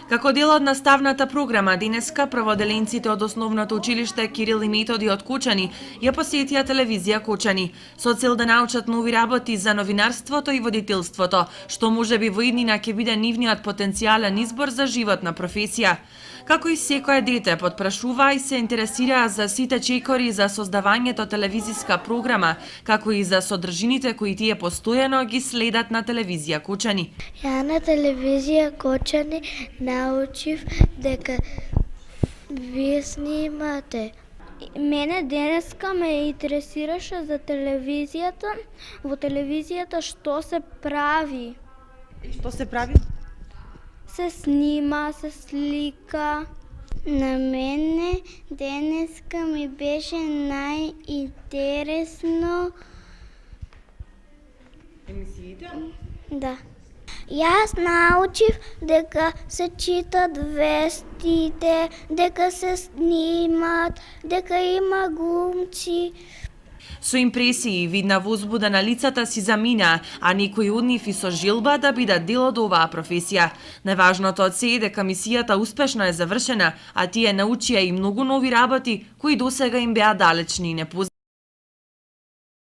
Како дел од наставната програма, денеска прводеленците од основното училиште Кирил и Методи од Кочани ја посетија телевизија Кочани, со цел да научат нови работи за новинарството и водителството, што можеби во иднина ќе биде нивниот потенцијален избор за животна професија. Како и секое дете, потпрашуваа и се интересираа за сите чекори за создавањето телевизиска програма, како и за содржините кои тие постојано ги следат на телевизија Кочани. Ја на телевизија Кочани научив дека вие снимате. Мене денеска ме интересираше за телевизијата, во телевизијата што се прави. И што се прави? Се снима, се слика. На мене денеска ми беше најинтересно Емисиите? Да. Јас научив дека се читат вестите, дека се снимат, дека има глумци. Со импресии и видна возбуда на лицата си замина, а некои од нив и со желба да бидат дел од оваа професија. Најважното од се е дека мисијата успешно е завршена, а тие научија и многу нови работи кои досега им беа далечни и непознати.